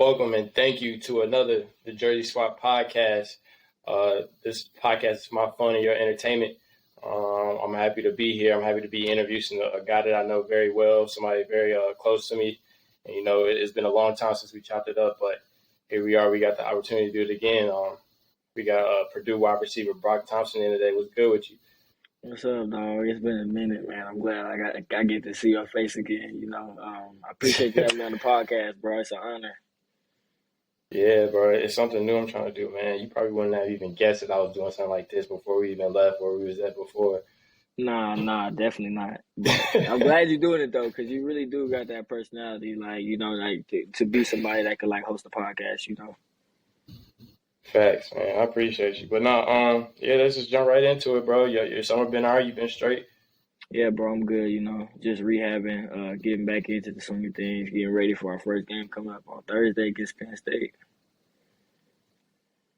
Welcome and thank you to another the Jersey Swap podcast. This podcast is my fun and your entertainment. I'm happy to be here. I'm happy to be introducing a guy that I know very well, somebody very close to me. And, it's been a long time since we chopped it up, but here we are. We got the opportunity to do it again. We got Purdue wide receiver Broc Thompson in today. What's good with you? What's up, dog? It's been a minute, man. I'm glad I get to see your face again. I appreciate you having me on the podcast, bro. It's an honor. Yeah, bro, it's something new I'm trying to do, man. You probably wouldn't have even guessed that I was doing something like this before we even left where we was at before. Nah, definitely not. But I'm glad you're doing it though, because you really do got that personality, to be somebody that could host a podcast. Facts, man. I appreciate you. But let's just jump right into it, bro. Your summer been all right? You been straight? Yeah, bro, I'm good. Just rehabbing, getting back into the swing of things, getting ready for our first game coming up on Thursday against Penn State.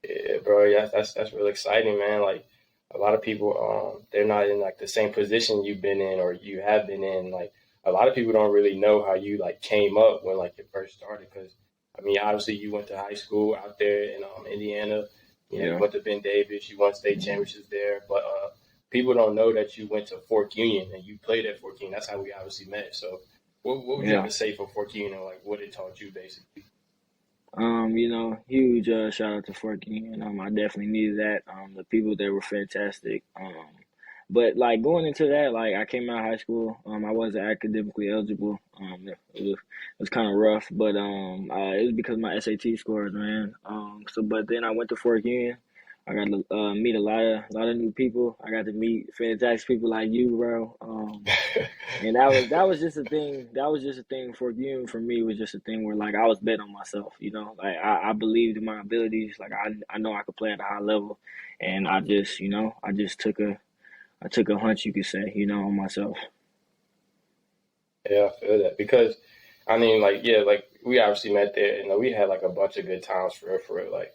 Yeah, bro. Yeah, that's really exciting, man. Like a lot of people, they're not in like the same position you've been in or you have been in. Like a lot of people don't really know how you like came up when like you first started. Because I mean, obviously you went to high school out there in Indiana. You went to Ben Davis. You won state championships there, but people don't know that you went to Fork Union and you played at Fork Union. That's how we obviously met. So what would you have to say for Fork Union, like what it taught you basically? Huge shout out to Fork Union. I definitely needed that. The people there were fantastic. But like going into that, like I came out of high school. I wasn't academically eligible. It was kind of rough, but it was because of my SAT scores, man. But then I went to Fork Union. I got to meet a lot of new people. I got to meet fantastic people like you, bro. And that was just a thing. That was just a thing for you. For me, was just a thing where like I was betting on myself. Like I believed in my abilities. Like I know I could play at a high level, and I just took a hunch, you could say, on myself. Yeah, I feel that because I mean, like we obviously met there. We had like a bunch of good times for real. Like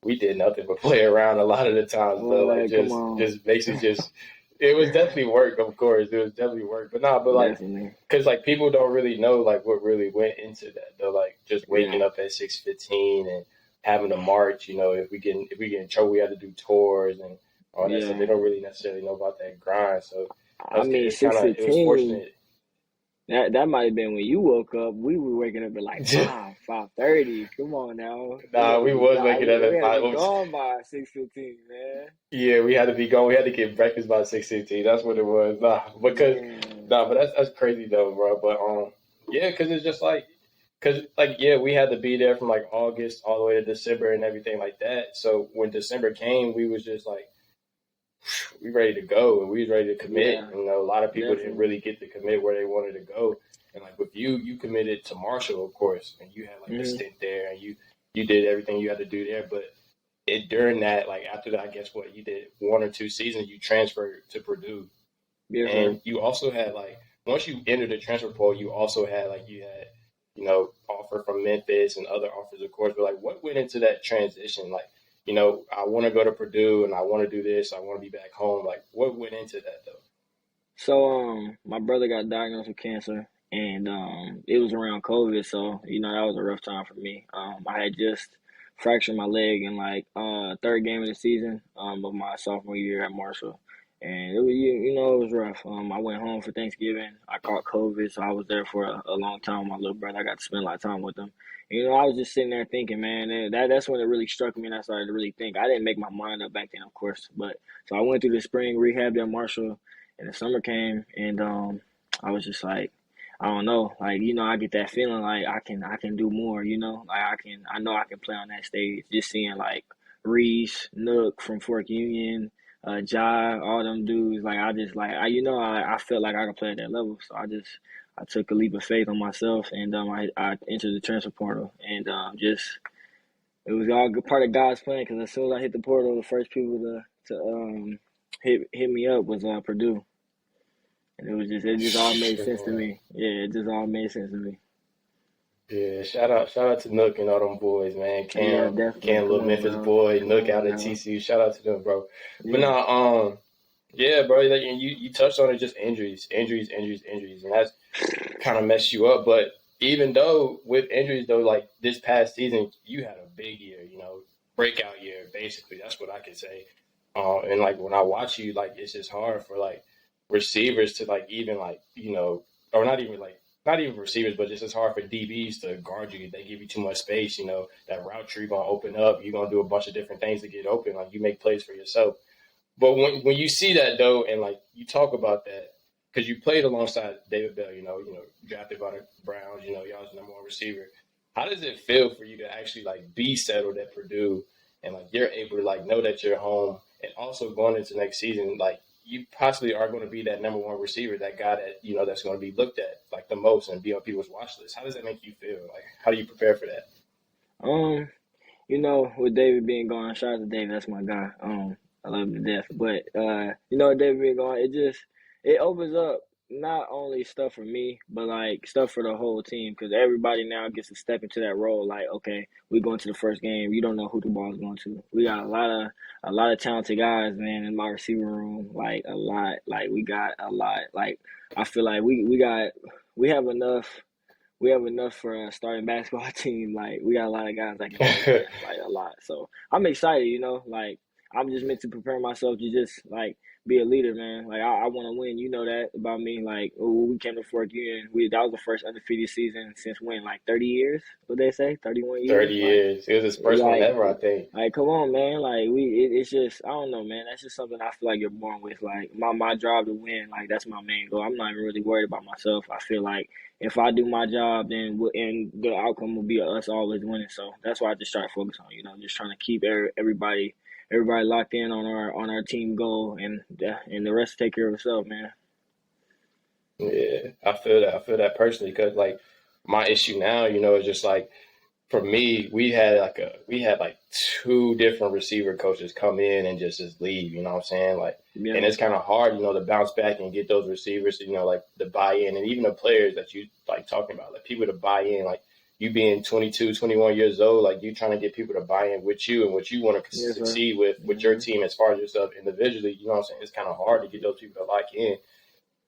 we did nothing but play around a lot of the times, but like just basically just. It was definitely work, of course. It was definitely work, but like, because like people don't really know like what really went into that. Though, like just waking up at 6:15 and having to march. If we get in trouble, we had to do tours and all that stuff. They don't really necessarily know about that grind. So I mean, 6:15. It was fortunate. That might have been when you woke up. We were waking up at like 5:30. Come on now. Nah, we was waking up at 5. We had to be gone by 6:15, man. Yeah, we had to be gone. We had to get breakfast by 6:15. That's what it was. But that's crazy though, bro. But because it's just like, we had to be there from like August all the way to December and everything like that. So when December came, we was just like, we ready to go and we was ready to commit. A lot of people didn't really get to commit where they wanted to go. And like with you committed to Marshall, of course, and you had like a stint there and you did everything you had to do there. But during that, like after that, I guess you did 1 or 2 seasons, you transferred to Purdue. Yeah, and you also had like once you entered the transfer portal, you also had offer from Memphis and other offers, of course. But like what went into that transition? Like, I want to go to Purdue and I want to do this. I want to be back home. Like, what went into that though? So, my brother got diagnosed with cancer, and it was around COVID. So, that was a rough time for me. I had just fractured my leg in like third game of the season of my sophomore year at Marshall, and it was it was rough. I went home for Thanksgiving. I caught COVID, so I was there for a long time with my little brother. I got to spend a lot of time with him. I was just sitting there thinking, man, and that's when it really struck me and I started to really think. I didn't make my mind up back then, of course. So I went through the spring rehab at Marshall and the summer came and I was just like, I don't know. Like, I get that feeling like I can do more, like I know I can play on that stage. Just seeing like Reese, Nook from Fork Union, Jai, all them dudes, like I felt like I could play at that level. So I took a leap of faith on myself, and I entered the transfer portal, and it was all part of God's plan. Because as soon as I hit the portal, the first people to hit me up was Purdue, and it just all made sense to me. Yeah, it just all made sense to me. Yeah, shout out to Nook and all them boys, man. Cam, little Memphis boy, Nook out at TCU. Shout out to them, bro. Yeah. But now, yeah, bro, you touched on it, just injuries, and that's kind of messed you up. But even though with injuries though, like this past season, you had a big year, breakout year. Basically, that's what I could say. And like when I watch you, like it's just hard for like receivers to like even like or not even receivers, but just it's hard for DBs to guard you. They give you too much space. That route tree gonna open up. You're gonna do a bunch of different things to get open. Like you make plays for yourself. But when you see that though, and like you talk about that, because you played alongside David Bell, drafted by the Browns, y'all was the number one receiver. How does it feel for you to actually like be settled at Purdue and like you're able to like know that you're home and also going into next season, like you possibly are going to be that number one receiver, that guy that that's going to be looked at like the most and be on people's watch list. How does that make you feel? Like how do you prepare for that? Um, with David being gone, shout out to David, that's my guy. I love him to death. But with David being gone, it opens up not only stuff for me, but like stuff for the whole team because everybody now gets to step into that role. Like, okay, we going to the first game. You don't know who the ball is going to. We got a lot of talented guys, man, in my receiver room. Like a lot. Like we got a lot. Like I feel like we have enough. We have enough for a starting basketball team. Like we got a lot of guys that can play, man. Like a lot. So I'm excited. Like I'm just meant to prepare myself to just like be a leader, man. Like I want to win. You know that about me. Like we came to Fort Union. That was the first undefeated season since when? Like 30 years? What they say? 31 years? 30 years. It was his first one Like ever, I think. like, come on, man. Like, it's just, I don't know, man. That's just something I feel like you're born with. Like, my job to win, like, that's my main goal. I'm not even really worried about myself. I feel like if I do my job, then and the outcome will be us always winning. So that's why I just try to focus on, just trying to keep everybody locked in on our team goal, and the rest take care of itself, man. Yeah, I feel that. I feel that personally because like my issue now, is just like for me, we had like two different receiver coaches come in and just leave. You know what I'm saying? Like, Yeah, and it's kind of hard, to bounce back and get those receivers, like the buy in, and even the players that you like talking about, like people to buy in, like you being 22, 21 years old, like you trying to get people to buy in with you and what you want to yes, sir. succeed with your Hmm. team as far as yourself individually. You know what I'm saying? It's kind of hard to get those people to lock in.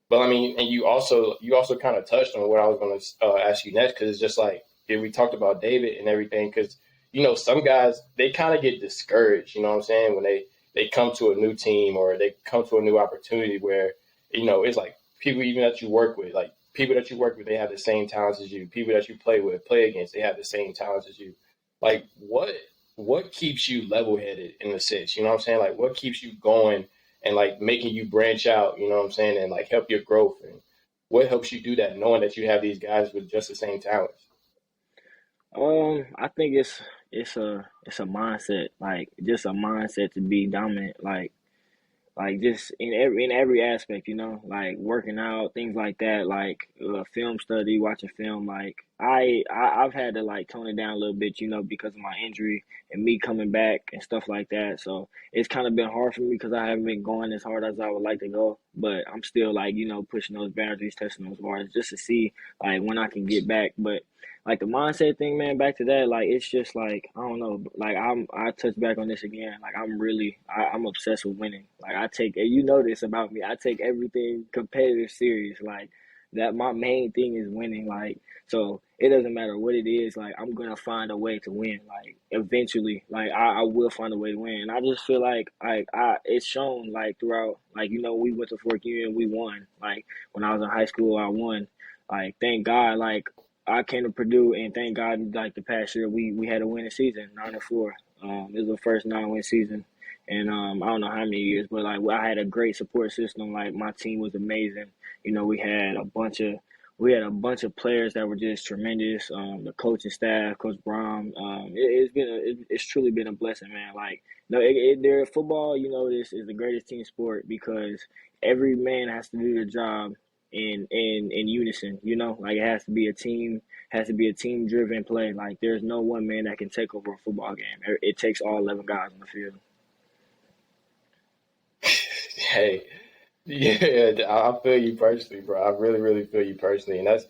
But I mean, and you also kind of touched on what I was going to ask you next because it's just like we talked about David and everything because some guys they kind of get discouraged. You know what I'm saying when they come to a new team or they come to a new opportunity where it's like people even that you work with, like people that you work with, they have the same talents as you. People that you play against, they have the same talents as you. Like what keeps you level headed in a sense? You know what I'm saying? Like what keeps you going and like making you branch out, you know what I'm saying, and like help your growth and what helps you do that knowing that you have these guys with just the same talents. I think it's a mindset, like just a mindset to be dominant, like just in every aspect, like working out, things like that, like film study, watching film. Like I've had to like tone it down a little bit, because of my injury and me coming back and stuff like that. So it's kind of been hard for me because I haven't been going as hard as I would like to go. But I'm still like pushing those boundaries, testing those bars just to see like when I can get back. But like the mindset thing, man, back to that, like it's just like I don't know, like I touch back on this again. Like I'm obsessed with winning. Like I take this about me. I take everything competitive serious. Like that my main thing is winning. Like so it doesn't matter what it is, like I'm gonna find a way to win. Like eventually. Like I will find a way to win. And I just feel like I it's shown like throughout like we went to Fort Union, we won. Like when I was in high school I won. Like thank God, like I came to Purdue, and thank God, like the past year, we had a winning season, 9-4. It was the first 9-win season, and I don't know how many years, but like I had a great support system. Like my team was amazing. We had a bunch of players that were just tremendous. The coaching staff, Coach Brom. It's truly been a blessing, man. Like no, there football. This is the greatest team sport because every man has to do the job in unison, like it has to be a team driven play. Like there's no one man that can take over a football game. It takes all 11 guys on the field. Hey, yeah, I feel you personally, bro. I really, really feel you personally, and that's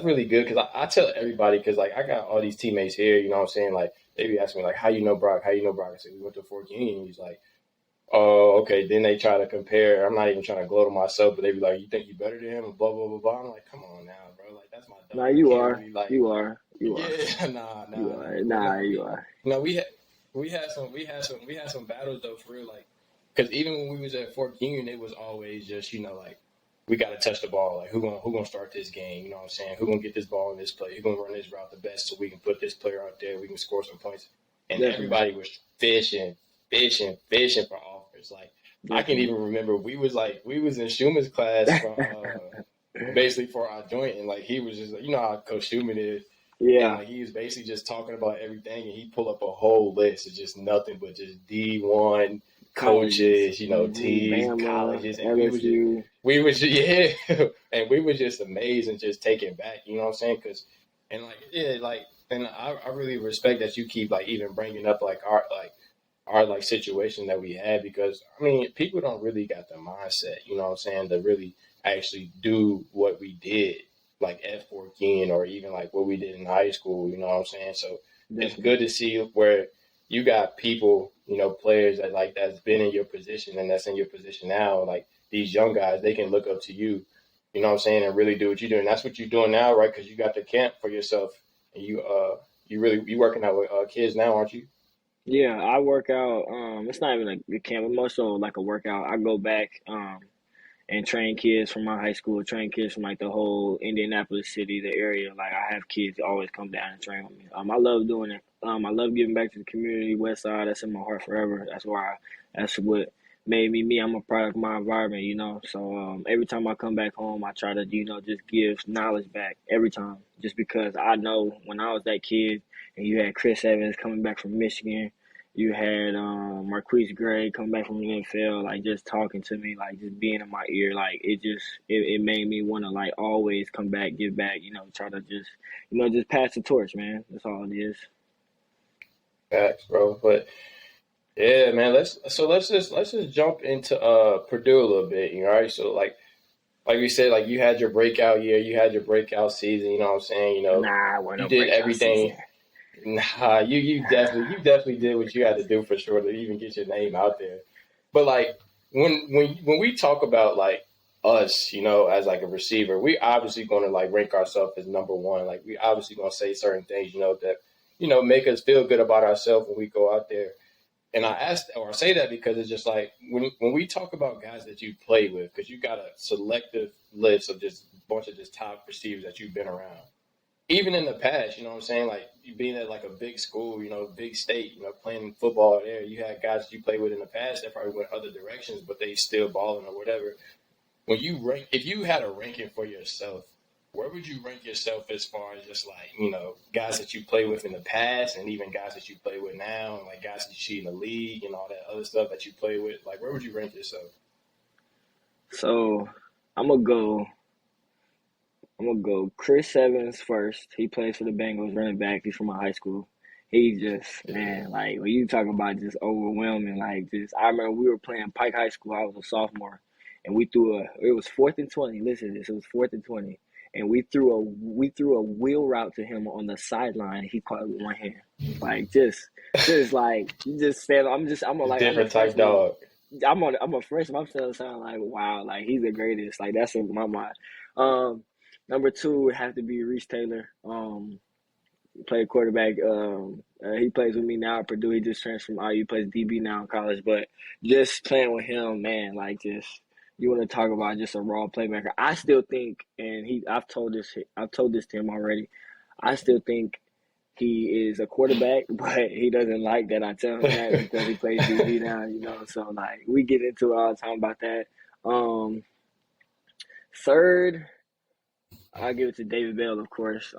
really good because I tell everybody because like I got all these teammates here. You know what I'm saying? Like they be asking me like, how you know Broc? How you know Broc? I say we went to Fort Union. He's like, oh, okay. Then they try to compare. I'm not even trying to gloat on myself, but they be like, you think you better than him? Blah blah blah blah. I'm like, come on now, bro. Like that's my Nah, dog. I you can't are. really like. You are. You are. Yeah, nah, You nah, nah. are. But Nah, no, you are. we had some battles though for real. Like, because even when we was at Fort Union, it was always just like we got to touch the ball. Like, who gonna start this game? You know what I'm saying? Who gonna get this ball in this play? Who gonna run this route the best so we can put this player out there? We can score some points. And Definitely. everybody was fishing for offers. Like, I can Definitely. even remember we was in Schuman's class for basically for our joint, and like he was just like, you know how Coach Schumann is, and Yeah. like he was basically just talking about everything, and he pulled up a whole list of just nothing but just D1 Colleges. coaches, teams, Bama, colleges, and LSU. we was just, yeah, and we were just amazed and just taken back. You know what I'm saying? Because and like yeah, like and I really respect that you keep like even bringing up like our like situation that we had because I mean people don't really got the mindset, you know what I'm saying, to really actually do what we did like at 14 or even like what we did in high school, you know what I'm saying? So it's Definitely. good to see where you got people, players that like that's been in your position and that's in your position now, like these young guys, they can look up to you, you know what I'm saying, and really do what you're doing. That's what you're doing now, right? Because you got the camp for yourself and you working out with kids now, aren't you? Yeah, I work out. It's not even a camp, but more so like a workout. I go back and train kids from my high school, train kids from like the whole Indianapolis city, the area. Like I have kids that always come down and train with me. I love doing it. I love giving back to the community, West Side. That's in my heart forever. That's what made me me. I'm a product of my environment. So every time I come back home, I try to just give knowledge back every time. Just because I know when I was that kid, and you had Chris Evans coming back from Michigan. You had Marquise Gray come back from the NFL, like just talking to me, like just being in my ear, like it made me want to like always come back, give back, try to just just pass the torch, man. That's all it is. Facts, bro. But yeah, man. Let's just jump into Purdue a little bit. You know, right? So like we said, like you had your breakout year, you had your breakout season. You know what I'm saying? Nah, it wasn't You no did breakout season. everything. Nah, you definitely did what you had to do for sure to even get your name out there. But like when we talk about like us, as like a receiver, we obviously going to like rank ourselves as number one. Like we obviously going to say certain things, that make us feel good about ourselves when we go out there. And I asked or I say that because it's just like when we talk about guys that you play with, because you got a selective list of just a bunch of just top receivers that you've been around even in the past, you know what I'm saying? Like you being at like a big school, big state, playing football there, you had guys that you played with in the past that probably went other directions, but they still balling or whatever. When you rank, if you had a ranking for yourself, where would you rank yourself as far as just like, guys that you play with in the past and even guys that you play with now and like guys that you see in the league and all that other stuff that you play with? Like, where would you rank yourself? So I'm gonna go. I'm gonna go Chris Evans first. He plays for the Bengals, running back. He's from my high school. He just, Yeah. man, like when you talk about just overwhelming, like just I remember we were playing Pike High School. I was a sophomore, and it was 4th and 20. Listen to this, it was 4th and 20, and we threw a wheel route to him on the sideline. He caught it with one hand, like just like you just said. I'm a Different type freshman. dog. I'm a freshman. I'm still saying like wow, like he's the greatest. Like that's in my mind. Um, Number two would have to be Reese Taylor. Played quarterback. He plays with me now at Purdue. He just transferred from IU. Plays DB now in college. But just playing with him, man, like just you want to talk about just a raw playmaker. I still think, and I've told this to him already. I still think he is a quarterback, but he doesn't like that I tell him that because he plays DB now. So like we get into it all the time about that. Um, Third. I'll give it to David Bell, of course.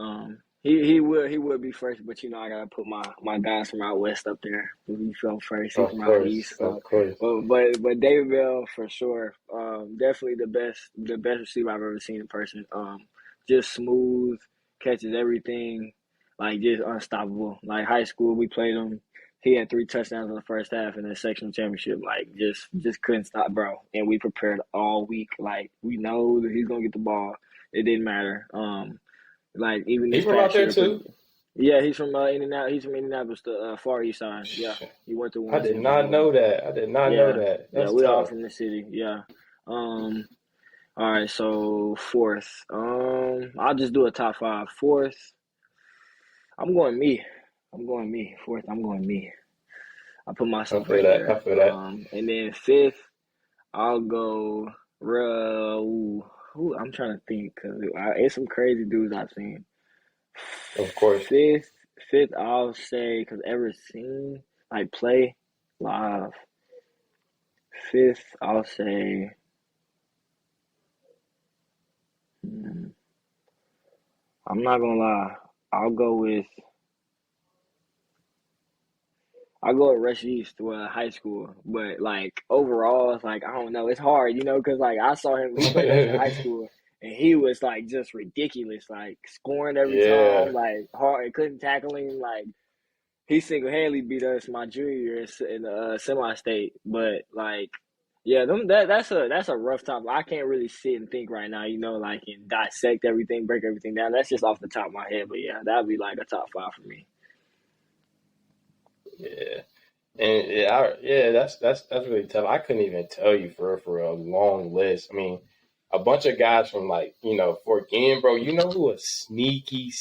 He would be first, but I gotta put my guys from out west up there. He fell first. He Of from out course, east, of so course. but David Bell for sure. Definitely the best receiver I've ever seen in person. Just smooth, catches everything, like just unstoppable. Like high school, we played him. He had 3 touchdowns in the first half in the sectional championship. Like just couldn't stop, bro. And we prepared all week. Like we know that he's gonna get the ball. It didn't matter. Like even He this from out past there year, too. yeah, he's from Indianapolis. He's from Indianapolis, the far east side. Yeah, he went to I Warrenton did in not Virginia. know that. I did not know Yeah, that. yeah, That's we all tough. from the city. Yeah. Um, All right, so fourth. I'll just do a top five. Fourth, I'm going me. I'm going me. Fourth, I'm going me. I put I myself feel right that. I there. feel that. And then fifth, I'll go. Who I'm trying to think because it's some crazy dudes I've seen. Of course. Fifth, fifth, I'll say because ever seen like play live. Fifth, I'll say. hmm, I'm not gonna lie. I'll go with I'll go with Rush East, well, high school. But like overall, it's like I don't know. It's hard, because like I saw him. He played us in high school, and he was like just ridiculous, like scoring every Yeah. time, like hard, couldn't tackle him. Like he single handedly beat us my junior year in the semi-state. But like, yeah, that's a rough top. I can't really sit and think right now, like and dissect everything, break everything down. That's just off the top of my head. But yeah, that'd be like a top five for me. Yeah. And that's really tough. I couldn't even tell you for a long list. I mean, a bunch of guys from like Fort Gann, bro. You know who a sneaky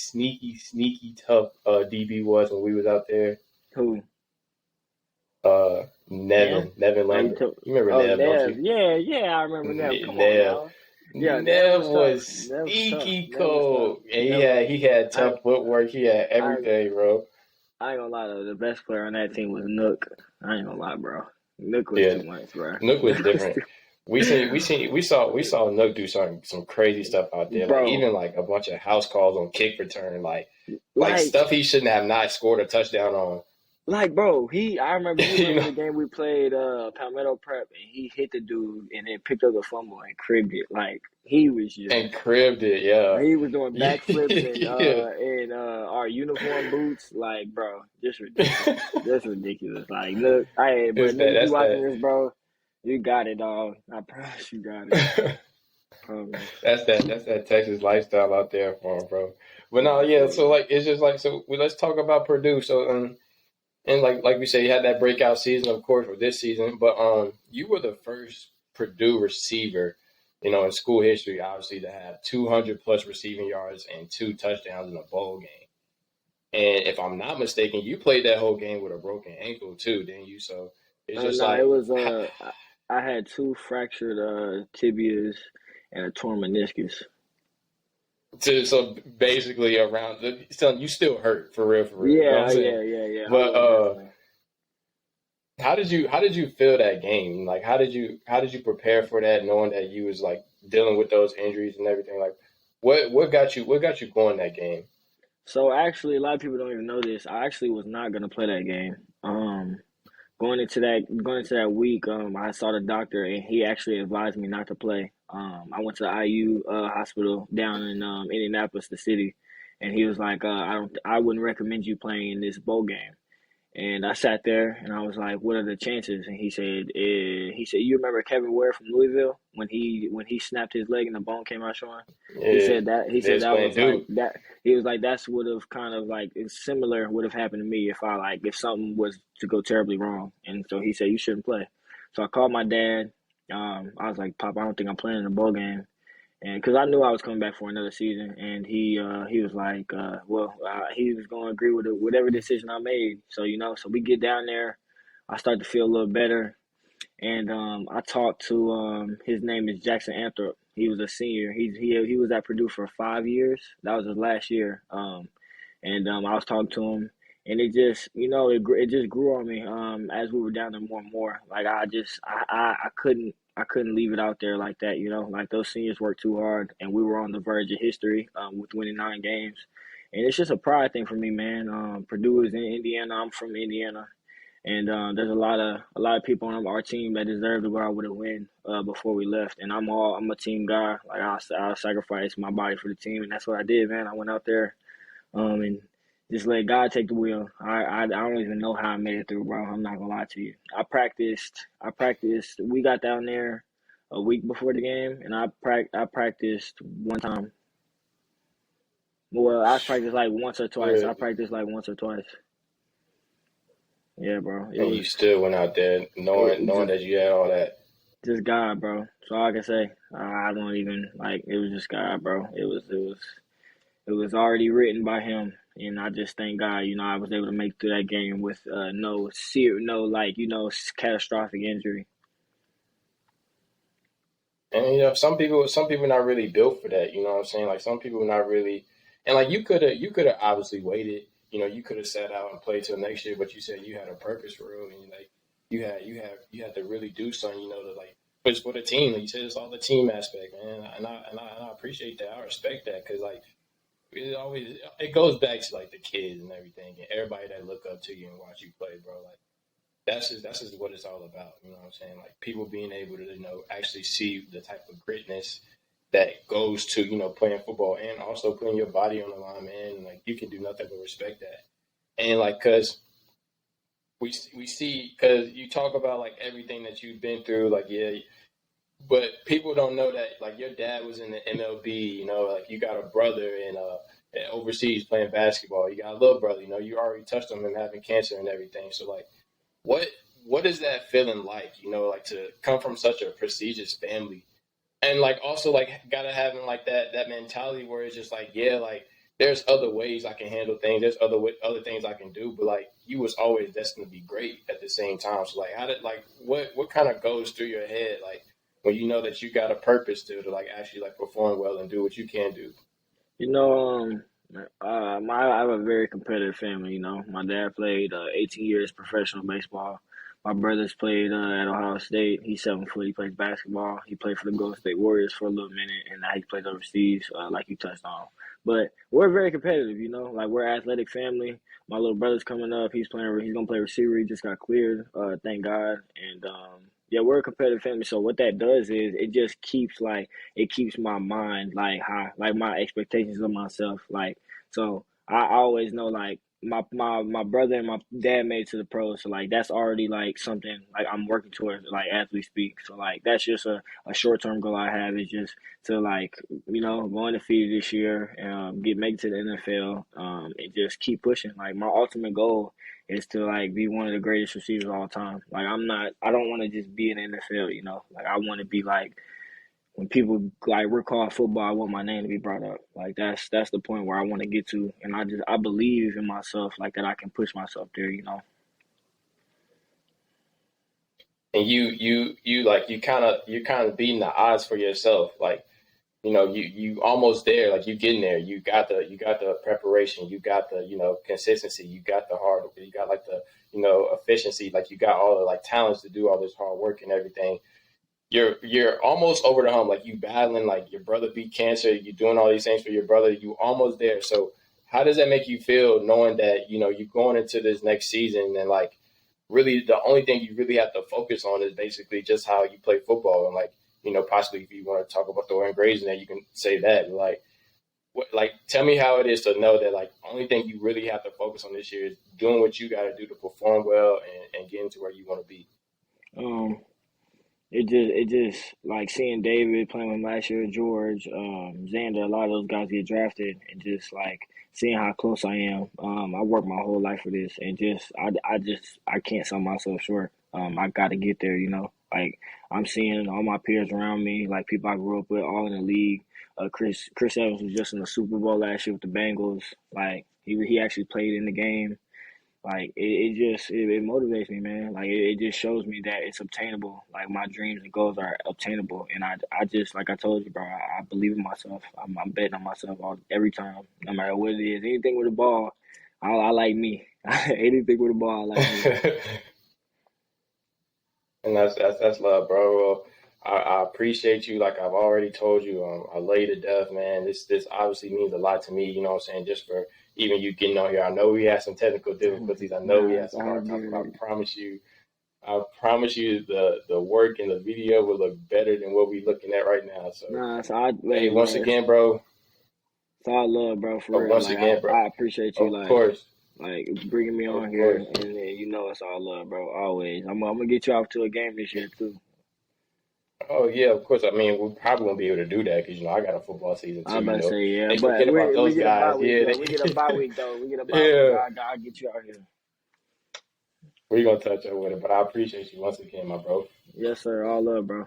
tough DB was when we was out there? Who? Nev? Nevin Oh, Lambert. You remember oh, Nev, don't Nev. you? Yeah, I remember Nev. Come on Nev. now. Yeah, Nev Nev was tough. was Nev was tough. sneaky Nev was tough. cold, and Nev was. he had I tough footwork. He had I everything, bro. I ain't gonna lie though. The best player on that team was Nook. I ain't gonna lie, bro. Nook was Yeah, too much, bro. Nook was Nook was different. too. We saw Nook do some crazy stuff out there. Like Bro, even like a bunch of house calls on kick return, like like stuff he shouldn't have not scored a touchdown on. bro, I remember you you remember know, the game we played Palmetto Prep and he hit the dude and then picked up the fumble and cribbed it. Like he was just and cribbed it. Yeah, he was doing backflips and yeah. our uniform boots, like bro, just ridiculous, just ridiculous. Like look, but nigga, if you That's watching that. this, bro, you got it, dog. I promise you got it. Promise. That's that Texas lifestyle out there for him, bro. But no, yeah. So like, it's just like let's talk about Purdue. So and like we said, you had that breakout season, of course, for this season. But you were the first Purdue receiver, in school history, obviously, to have 200 plus receiving yards and 2 touchdowns in a bowl game. And if I'm not mistaken, you played that whole game with a broken ankle too, didn't you? So it's just No, it like, was I had two fractured tibias and a torn meniscus. so basically around so you still hurt for real, for real. You know what I'm Yeah, saying? yeah. I But was definitely. how did you feel that game? Like how did you prepare for that, knowing that you was like dealing with those injuries and everything? Like what got you going that game? So actually, a lot of people don't even know this. I actually was not gonna play that game. Going into that week, I saw the doctor and he actually advised me not to play. I went to the IU hospital down in Indianapolis, the city, and he was like, I wouldn't recommend you playing in this bowl game. And I sat there and I was like, "What are the chances?" And he said, "You remember Kevin Ware from Louisville when he snapped his leg and the bone came out showing?" He Yeah, said that he said this that playing was like dude. that. He was like that's would have kind of like it's similar would have happened to me if something was to go terribly wrong. And so he said you shouldn't play. So I called my dad. I was like, "Pop, I don't think I'm playing in the bowl game." And because I knew I was coming back for another season, and he was like, he was going to agree with whatever decision I made. So so we get down there, I start to feel a little better, and I talked to his name is Jackson Anthrop. He was a senior. He was at Purdue for 5 years. That was his last year. And I was talking to him, and it just it just grew on me as we were down there more and more. Like I couldn't leave it out there like that. Like those seniors worked too hard, and we were on the verge of history with winning 9 games. And it's just a pride thing for me, man. Purdue is in Indiana. I'm from Indiana, and there's a lot of people on our team that deserve to go out with a win before we left. And I'm a team guy. Like I'll sacrifice my body for the team, and that's what I did, man. I went out there and just let God take the wheel. I don't even know how I made it through, bro. I'm not gonna lie to you. I practiced. We got down there a week before the game, and I practiced one time. Well, I practiced like once or twice. Yeah, I practiced like once or twice. Yeah, bro. It and you was still went out there knowing it just that you had all that. Just God, bro. So all I can say. I don't even like. It was just God, bro. It was already written by Him, and I just thank God. I was able to make it through that game with no like catastrophic injury. And some people not really built for that. You know what I'm saying? Like some people not really, and like you could have obviously waited. You could have sat out and played till next year, but you said you had a purpose for real, and like you had to really do something. To like push for the team. Like you said, it's all the team aspect, man. And I appreciate that. I respect that because like it goes back to like the kids and everything, and everybody that look up to you and watch you play, bro. Like that's just what it's all about. You know what I'm saying? Like people being able to actually see the type of greatness that goes to playing football and also putting your body on the line, man. And, like you can do nothing but respect that. And like cause we see because you talk about like everything that you've been through, like yeah, but people don't know that like your dad was in the MLB. Like you got a brother in overseas playing basketball. You got a little brother. You already touched on him having cancer and everything. So like what what is that feeling like? Like to come from such a prestigious family, and like also like gotta having like that mentality where it's just like yeah, like there's other ways I can handle things. There's other things I can do, but like you was always destined to be great at the same time. So like how did like what kind of goes through your head like when you know that you got a purpose to like actually like perform well and do what you can do? You know, I have a very competitive family. My dad played 18 years professional baseball. My brother's played at Ohio State. He's 7 foot. He plays basketball. He played for the Golden State Warriors for a little minute, and now he plays overseas, like you touched on. But we're very competitive. Like we're an athletic family. My little brother's coming up. He's playing. He's gonna play receiver. He just got cleared. Thank God. And yeah, we're a competitive family. So what that does is it keeps my mind like high, like my expectations of myself. Like so, I always know like my brother and my dad made it to the pros, so like that's already like something like I'm working towards like as we speak. So like that's just a short term goal I have is just to like go undefeated this year, make it to the NFL, and just keep pushing. Like my ultimate goal is to like be one of the greatest receivers of all time. Like I don't want to just be in the NFL. Like I want to be like when people like recall football, I want my name to be brought up. Like that's the point where I want to get to, and I believe in myself like that I can push myself there. And you like you kind of beating the odds for yourself. Like you almost there. Like you getting there. You got the preparation. You got the consistency. You got the hard. You got like the efficiency. Like you got all the like talents to do all this hard work and everything. You're almost over the hump. Like you battling. Like your brother beat cancer. You doing all these things for your brother. You almost there. So how does that make you feel knowing that you're going into this next season and like really the only thing you really have to focus on is basically just how you play football and like possibly if you want to talk about throwing grades in there you can say that but like tell me how it is to know that like only thing you really have to focus on this year is doing what you got to do to perform well and getting to where you want to be. Um, it just like seeing David playing with last year, George, Xander, a lot of those guys get drafted, and just like seeing how close I am. I worked my whole life for this, and I can't sell myself short. I got to get there. Like I'm seeing all my peers around me, like people I grew up with, all in the league. Chris Evans was just in the Super Bowl last year with the Bengals. Like he actually played in the game. Like it motivates me, man. Like it just shows me that it's obtainable. Like my dreams and goals are obtainable, and I just like I told you, bro. I believe in myself. I'm betting on myself every time, no matter what it is. Anything with a ball, I like me. Anything with a ball, I like me. And that's love, bro. Well, I appreciate you. Like I've already told you, I love you to death, man. This obviously means a lot to me. You know what I'm saying? Just for even you getting on here. I know we had some technical difficulties. I know we Nah, had it's some all hard times, but good. I promise you, the work and the video will look better than what we looking at right now. So, Nah, it's all, hey, hey, bro. It's all love, bro. For real. once Like again, bro, I appreciate you, of course, like bringing me of on here, course. and it's all love, bro. Always. I'm gonna get you off to a game this year too. Oh yeah, of course. I mean, we probably won't be able to do that because I got a football season I too. was about to say yeah, They but forget about we those get a bye guys. week Yeah, though. We get a bye week though. We get a bye week. yeah. I'll get you out here. we gonna touch up with it. But I appreciate you once again, my bro. Yes, sir. All love, bro.